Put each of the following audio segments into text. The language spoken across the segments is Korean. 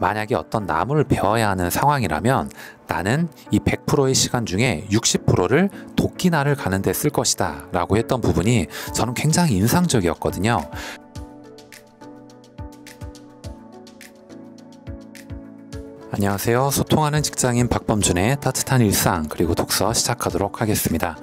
만약에 어떤 나무를 베어야 하는 상황이라면 나는 이 100%의 시간 중에 60%를 도끼날을 가는 데 쓸 것이다 라고 했던 부분이 저는 굉장히 인상적이었거든요. 안녕하세요. 소통하는 직장인 박범준의 따뜻한 일상 그리고 독서 시작하도록 하겠습니다.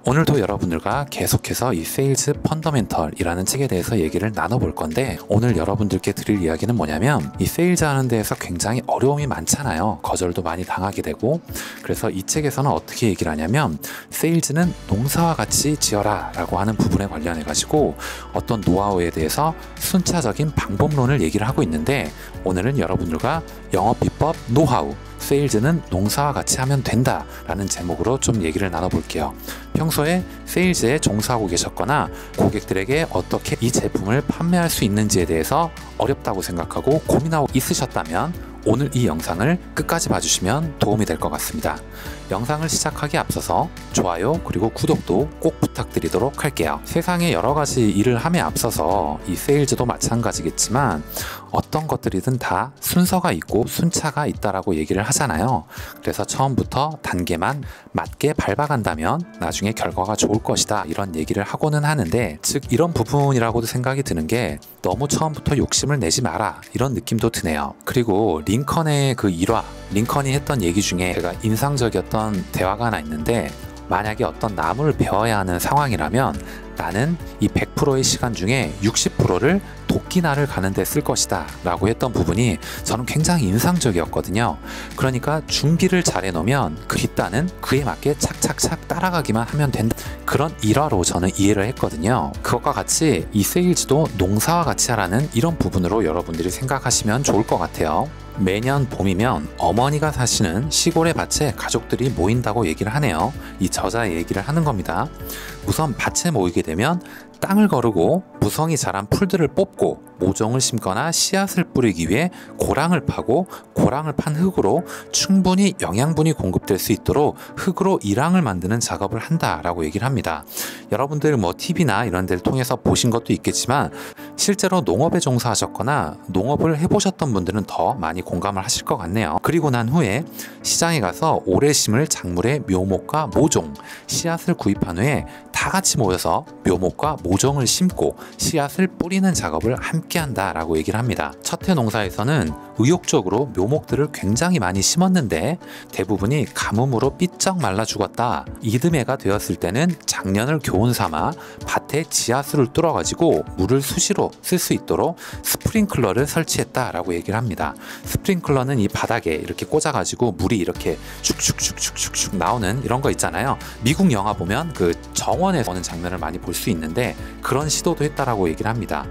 오늘도 여러분들과 계속해서 이 세일즈 펀더멘털이라는 책에 대해서 얘기를 나눠볼 건데, 오늘 여러분들께 드릴 이야기는 뭐냐면, 이 세일즈 하는 데에서 굉장히 어려움이 많잖아요. 거절도 많이 당하게 되고. 그래서 이 책에서는 어떻게 얘기를 하냐면, 세일즈는 농사와 같이 지어라 라고 하는 부분에 관련해 가지고 어떤 노하우에 대해서 순차적인 방법론을 얘기를 하고 있는데, 오늘은 여러분들과 영업 비법 노하우, 세일즈는 농사와 같이 하면 된다 라는 제목으로 좀 얘기를 나눠볼게요. 평소에 세일즈에 종사하고 계셨거나 고객들에게 어떻게 이 제품을 판매할 수 있는지에 대해서 어렵다고 생각하고 고민하고 있으셨다면 오늘 이 영상을 끝까지 봐주시면 도움이 될 것 같습니다. 영상을 시작하기에 앞서서 좋아요 그리고 구독도 꼭 부탁드리도록 할게요. 세상에 여러 가지 일을 함에 앞서서 이 세일즈도 마찬가지겠지만 어떤 것들이든 다 순서가 있고 순차가 있다라고 얘기를 하잖아요. 그래서 처음부터 단계만 맞게 밟아간다면 나중에 결과가 좋을 것이다 이런 얘기를 하고는 하는데, 즉 이런 부분이라고도 생각이 드는 게 너무 처음부터 욕심을 내지 마라 이런 느낌도 드네요. 그리고 링컨의 그 일화, 링컨이 했던 얘기 중에 제가 인상적이었던 대화가 하나 있는데, 만약에 어떤 나무를 베어야 하는 상황이라면 나는 이 100%의 시간 중에 60%를 도끼날을 가는 데 쓸 것이다 라고 했던 부분이 저는 굉장히 인상적이었거든요. 그러니까 준비를 잘 해놓으면 그 뒷단은 그에 맞게 착착착 따라가기만 하면 된다, 그런 일화로 저는 이해를 했거든요. 그것과 같이 이 세일즈도 농사와 같이 하라는 이런 부분으로 여러분들이 생각하시면 좋을 것 같아요. 매년 봄이면 어머니가 사시는 시골의 밭에 가족들이 모인다고 얘기를 하네요. 이 저자의 얘기를 하는 겁니다. 우선 밭에 모이게 되면 땅을 거르고 무성이 자란 풀들을 뽑고 모종을 심거나 씨앗을 뿌리기 위해 고랑을 파고, 고랑을 판 흙으로 충분히 영양분이 공급될 수 있도록 흙으로 일항을 만드는 작업을 한다라고 얘기를 합니다. 여러분들 뭐 TV나 이런 데를 통해서 보신 것도 있겠지만 실제로 농업에 종사하셨거나 농업을 해보셨던 분들은 더 많이 공감을 하실 것 같네요. 그리고 난 후에 시장에 가서 오래 심을 작물의 묘목과 모종, 씨앗을 구입한 후에 다 같이 모여서 묘목과 모종을 심고 씨앗을 뿌리는 작업을 함께 한다라고 얘기를 합니다. 첫 해 농사에서는 의욕적으로 묘목들을 굉장히 많이 심었는데 대부분이 가뭄으로 삐쩍 말라 죽었다. 이듬해가 되었을 때는 작년을 교훈 삼아 밭에 지하수를 뚫어가지고 물을 수시로 쓸 수 있도록 스프링클러를 설치했다라고 얘기를 합니다. 스프링클러는 이 바닥에 이렇게 꽂아가지고 물이 이렇게 슉슉슉슉슉슉 나오는 이런 거 있잖아요. 미국 영화 보면 그 정원에서 오는 장면을 많이 볼 수 있는데 그런 시도도 했다라고 얘기를 합니다.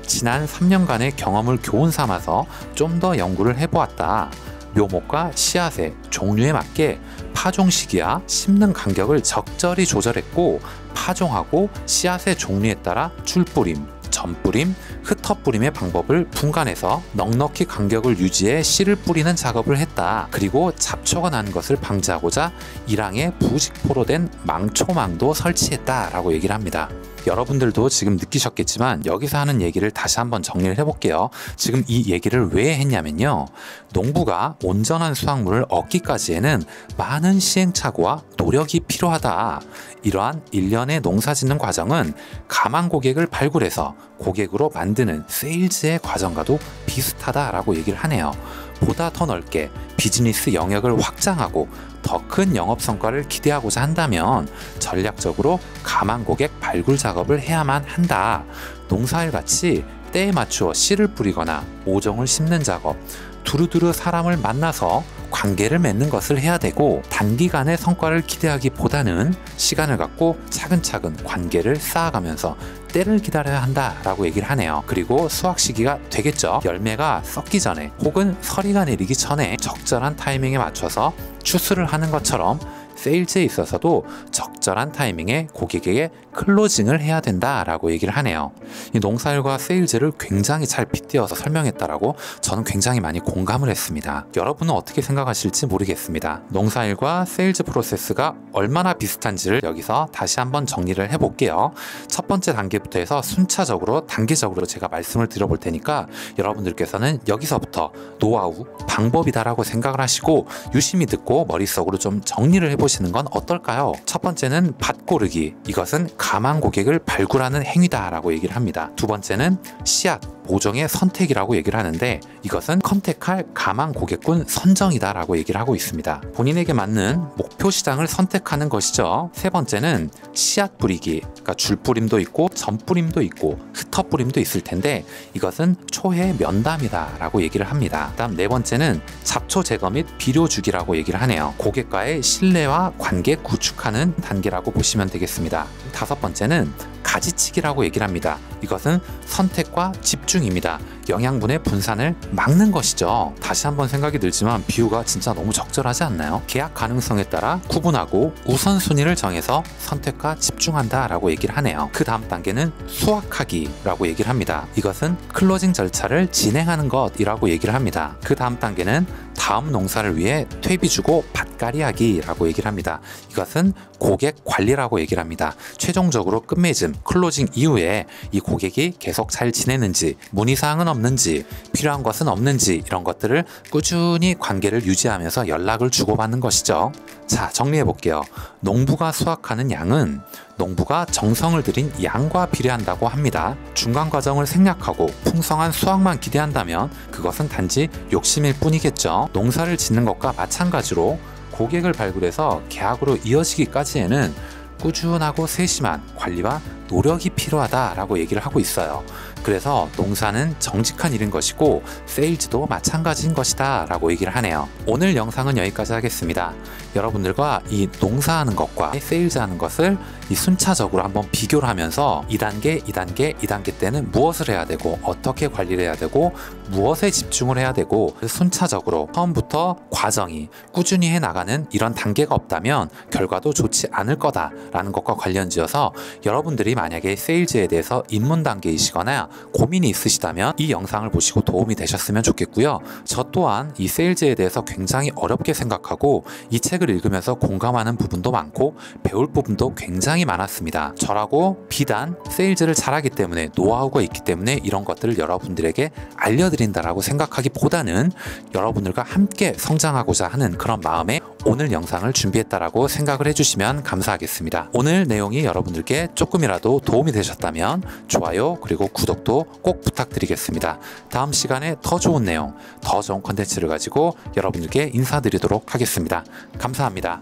지난 3년간의 경험을 교훈 삼아서 좀 더 연구를 해보았다. 묘목과 씨앗의 종류에 맞게 파종 시기와 심는 간격을 적절히 조절했고, 파종하고 씨앗의 종류에 따라 줄뿌림, 전뿌림, 흩어뿌림의 방법을 분간해서 넉넉히 간격을 유지해 씨를 뿌리는 작업을 했다. 그리고 잡초가 나는 것을 방지하고자 일항에 부직포로 된 망초망도 설치했다 라고 얘기를 합니다. 여러분들도 지금 느끼셨겠지만 여기서 하는 얘기를 다시 한번 정리를 해볼게요. 지금 이 얘기를 왜 했냐면요, 농부가 온전한 수확물을 얻기까지에는 많은 시행착오와 노력이 필요하다. 이러한 일련의 농사짓는 과정은 가망 고객을 발굴해서 고객으로 만드는 세일즈의 과정과도 비슷하다라고 얘기를 하네요. 보다 더 넓게 비즈니스 영역을 확장하고 더 큰 영업 성과를 기대하고자 한다면 전략적으로 가망 고객 발굴 작업을 해야만 한다. 농사일 같이 때에 맞추어 씨를 뿌리거나 모종을 심는 작업, 두루두루 사람을 만나서 관계를 맺는 것을 해야 되고, 단기간의 성과를 기대하기보다는 시간을 갖고 차근차근 관계를 쌓아가면서 때를 기다려야 한다라고 얘기를 하네요. 그리고 수확 시기가 되겠죠. 열매가 썩기 전에 혹은 서리가 내리기 전에 적절한 타이밍에 맞춰서 추수를 하는 것처럼 세일즈에 있어서도 적절한 타이밍에 고객에게 클로징을 해야 된다라고 얘기를 하네요. 이 농사일과 세일즈를 굉장히 잘 빗대어서 설명했다라고 저는 굉장히 많이 공감을 했습니다. 여러분은 어떻게 생각하실지 모르겠습니다. 농사일과 세일즈 프로세스가 얼마나 비슷한지를 여기서 다시 한번 정리를 해볼게요. 첫 번째 단계부터 해서 순차적으로 단계적으로 제가 말씀을 드려볼 테니까 여러분들께서는 여기서부터 노하우, 방법이다라고 생각을 하시고 유심히 듣고 머릿속으로 좀 정리를 해보시는 건 어떨까요? 첫 번째는 밭 고르기. 이것은 가망 고객을 발굴하는 행위다라고 얘기를 합니다. 두 번째는 씨앗, 모종의 선택이라고 얘기를 하는데 이것은 컨택할 가망 고객군 선정이다라고 얘기를 하고 있습니다. 본인에게 맞는 목표 시장을 선택하는 것이죠. 세 번째는 씨앗 뿌리기. 그러니까 줄 뿌림도 있고 전 뿌림도 있고 흩어 뿌림도 있을 텐데 이것은 초해 면담이다라고 얘기를 합니다. 그다음 네 번째는 잡초 제거 및 비료 주기라고 얘기를 하네요. 고객과의 신뢰와 관계 구축하는 단계라고 보시면 되겠습니다. 다섯 번째는 가지치기라고 얘기를 합니다. 이것은 선택과 집중입니다. 영양분의 분산을 막는 것이죠. 다시 한번 생각이 들지만 비유가 진짜 너무 적절하지 않나요? 계약 가능성에 따라 구분하고 우선순위를 정해서 선택과 집중한다 라고 얘기를 하네요. 그 다음 단계는 수확하기 라고 얘기를 합니다. 이것은 클로징 절차를 진행하는 것이라고 얘기를 합니다. 그 다음 단계는 다음 농사를 위해 퇴비 주고 밭갈이하기 라고 얘기를 합니다. 이것은 고객 관리라고 얘기를 합니다. 최종적으로 끝맺음, 클로징 이후에 이 고객이 계속 잘 지내는지, 문의사항은 없는지, 필요한 것은 없는지 이런 것들을 꾸준히 관계를 유지하면서 연락을 주고받는 것이죠. 자, 정리해 볼게요. 농부가 수확하는 양은 농부가 정성을 들인 양과 비례한다고 합니다. 중간 과정을 생략하고 풍성한 수확만 기대한다면 그것은 단지 욕심일 뿐이겠죠. 농사를 짓는 것과 마찬가지로 고객을 발굴해서 계약으로 이어지기까지에는 꾸준하고 세심한 관리와 노력이 필요하다라고 얘기를 하고 있어요. 그래서 농사는 정직한 일인 것이고 세일즈도 마찬가지인 것이다 라고 얘기를 하네요. 오늘 영상은 여기까지 하겠습니다. 여러분들과 이 농사하는 것과 세일즈하는 것을 이 순차적으로 한번 비교를 하면서 2단계, 2단계, 2단계 때는 무엇을 해야 되고 어떻게 관리를 해야 되고 무엇에 집중을 해야 되고 순차적으로 처음부터 과정이 꾸준히 해나가는 이런 단계가 없다면 결과도 좋지 않을 거다라는 것과 관련지어서 여러분들이 만약에 세일즈에 대해서 입문 단계이시거나 고민이 있으시다면 이 영상을 보시고 도움이 되셨으면 좋겠고요. 저 또한 이 세일즈에 대해서 굉장히 어렵게 생각하고 이 책을 읽으면서 공감하는 부분도 많고 배울 부분도 굉장히 많았습니다. 저라고 비단 세일즈를 잘하기 때문에 노하우가 있기 때문에 이런 것들을 여러분들에게 알려드린다라고 생각하기보다는 여러분들과 함께 성장하고자 하는 그런 마음에 오늘 영상을 준비했다라고 생각을 해주시면 감사하겠습니다. 오늘 내용이 여러분들께 조금이라도 도움이 되셨다면 좋아요 그리고 구독도 꼭 부탁드리겠습니다. 다음 시간에 더 좋은 내용, 더 좋은 컨텐츠를 가지고 여러분들께 인사드리도록 하겠습니다. 감사합니다.